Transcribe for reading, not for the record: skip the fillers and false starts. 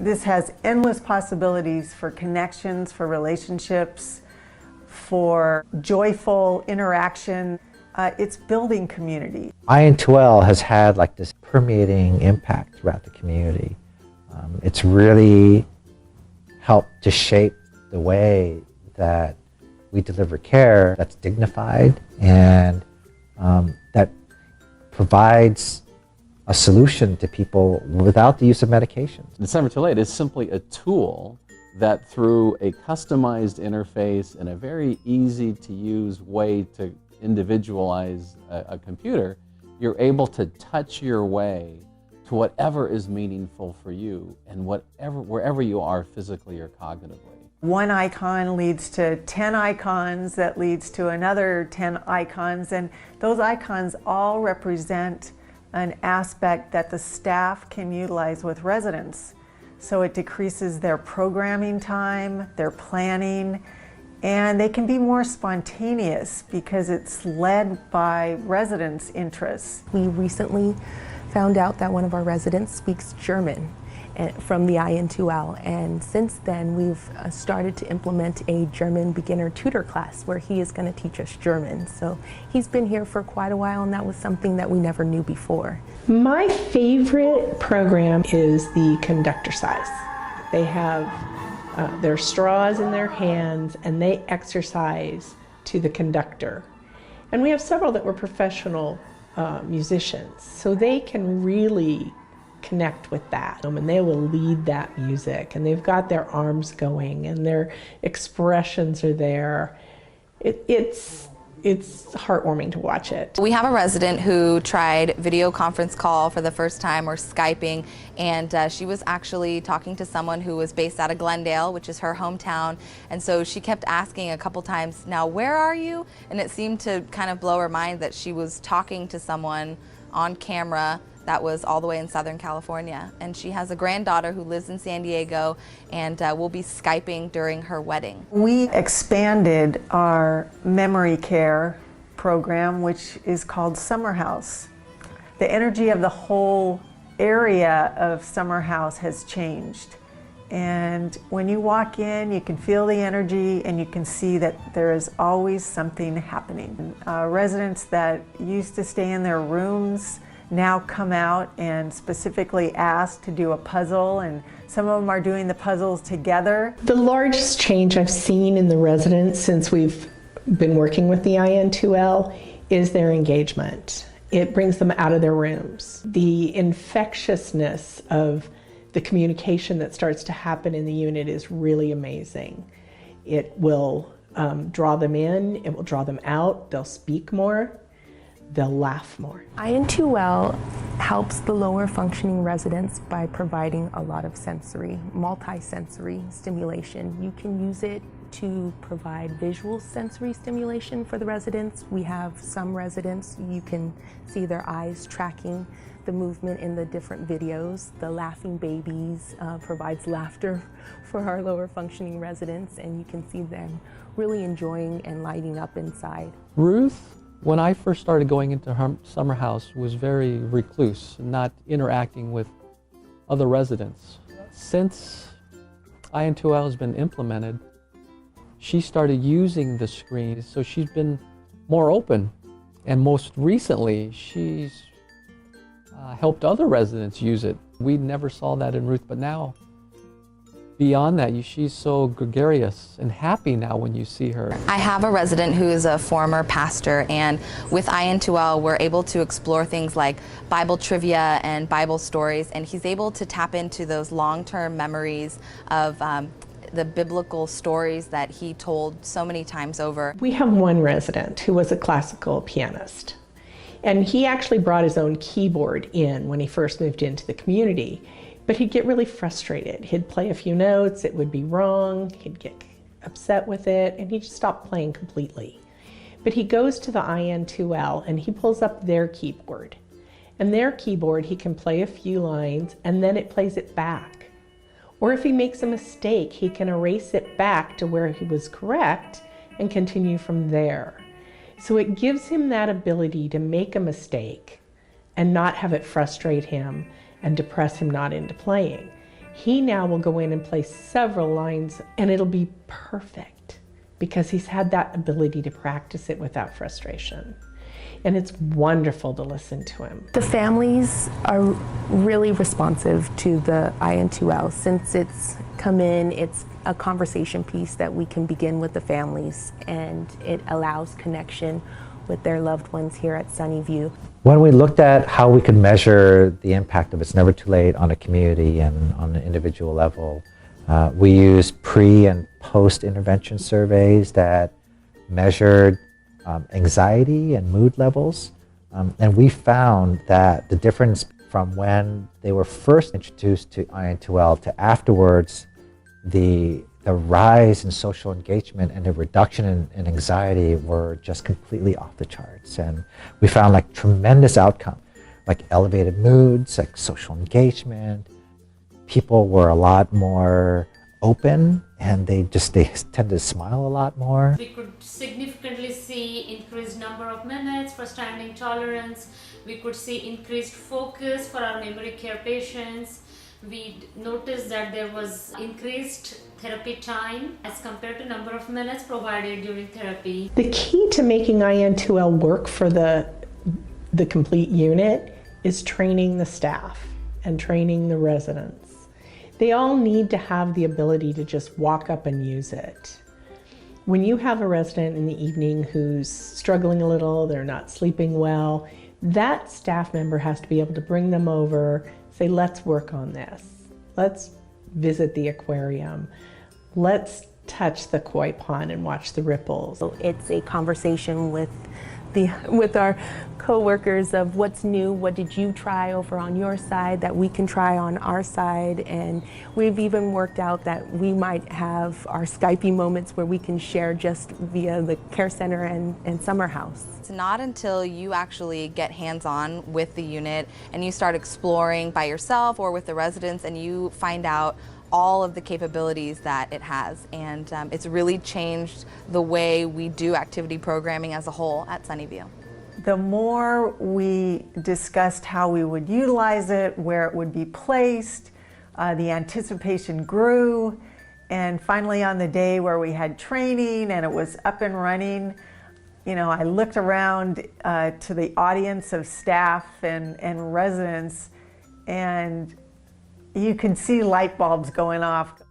This has endless possibilities for connections, for relationships, for joyful interaction. It's building community. iN2L has had like this permeating impact throughout the community. It's really helped to shape the way that we deliver care that's dignified and that provides a solution to people without the use of medications. The 7-8 is simply a tool that through a customized interface and a very easy to use way to individualize a computer, you're able to touch your way to whatever is meaningful for you and wherever you are physically or cognitively. One icon leads to 10 icons that leads to another 10 icons, and those icons all represent an aspect that the staff can utilize with residents. So it decreases their programming time, their planning, and they can be more spontaneous because it's led by residents' interests. We recently found out that one of our residents speaks German from the iN2L, and since then we've started to implement a German beginner tutor class where he is going to teach us German. So he's been here for quite a while, and that was something that we never knew before. My favorite program is the conductor size. They have their straws in their hands and they exercise to the conductor. And we have several that were professional musicians, so they can really connect with that, and they will lead that music, and they've got their arms going and their expressions are there. It's heartwarming to watch it. We have a resident who tried video conference call for the first time, or Skyping, and she was actually talking to someone who was based out of Glendale, which is her hometown, and so she kept asking a couple times, "Now where are you?" And it seemed to kind of blow her mind that she was talking to someone on camera that was all the way in Southern California. And she has a granddaughter who lives in San Diego, and we'll be Skyping during her wedding. We expanded our memory care program, which is called Summer House. The energy of the whole area of Summer House has changed. And when you walk in, you can feel the energy and you can see that there is always something happening. Residents that used to stay in their rooms now come out and specifically ask to do a puzzle, and some of them are doing the puzzles together. The largest change I've seen in the residents since we've been working with the iN2L is their engagement. It brings them out of their rooms. The infectiousness of the communication that starts to happen in the unit is really amazing. It will draw them in, it will draw them out, they'll speak more, they'll laugh more. iN2L helps the lower functioning residents by providing a lot of sensory, multi-sensory stimulation. You can use it to provide visual sensory stimulation for the residents. We have some residents, you can see their eyes tracking the movement in the different videos. The laughing babies provides laughter for our lower functioning residents, and you can see them really enjoying and lighting up inside. Ruth, when I first started going into her summer house, was very recluse, not interacting with other residents. Since iN2L has been implemented, she started using the screen, so she's been more open. And most recently, she's helped other residents use it. We never saw that in Ruth, but now, beyond that, she's so gregarious and happy now when you see her. I have a resident who is a former pastor, and with iN2L we're able to explore things like Bible trivia and Bible stories, and he's able to tap into those long-term memories of the biblical stories that he told so many times over. We have one resident who was a classical pianist, and he actually brought his own keyboard in when he first moved into the community. But he'd get really frustrated. He'd play a few notes, it would be wrong, he'd get upset with it, and he'd just stop playing completely. But he goes to the iN2L and he pulls up their keyboard. And their keyboard, he can play a few lines and then it plays it back. Or if he makes a mistake, he can erase it back to where he was correct and continue from there. So it gives him that ability to make a mistake and not have it frustrate him and depress him not into playing. He now will go in and play several lines and it'll be perfect because he's had that ability to practice it without frustration. And it's wonderful to listen to him. The families are really responsive to the iN2L. Since it's come in, it's a conversation piece that we can begin with the families, and it allows connection with their loved ones here at Sunnyview. When we looked at how we could measure the impact of It's Never Too Late on a community and on an individual level, we used pre- and post-intervention surveys that measured anxiety and mood levels. And we found that the difference from when they were first introduced to iN2L to afterwards, the rise in social engagement and the reduction in anxiety were just completely off the charts. And we found like tremendous outcome, like elevated moods, like social engagement. People were a lot more open and they tend to smile a lot more. We could significantly see increased number of minutes for standing tolerance. We could see increased focus for our memory care patients. We noticed that there was increased therapy time as compared to number of minutes provided during therapy. The key to making iN2L work for the complete unit is training the staff and training the residents. They all need to have the ability to just walk up and use it. When you have a resident in the evening who's struggling a little, they're not sleeping well, that staff member has to be able to bring them over, say, let's work on this. Let's visit the aquarium. Let's touch the koi pond and watch the ripples. So it's a conversation with our co-workers of what's new, what did you try over on your side that we can try on our side, and we've even worked out that we might have our Skypey moments where we can share just via the care center and summer house. It's not until you actually get hands-on with the unit and you start exploring by yourself or with the residents and you find out all of the capabilities that it has, and it's really changed the way we do activity programming as a whole at Sunnyview. The more we discussed how we would utilize it, where it would be placed, the anticipation grew, and finally on the day where we had training and it was up and running, you know, I looked around to the audience of staff and residents, and you can see light bulbs going off.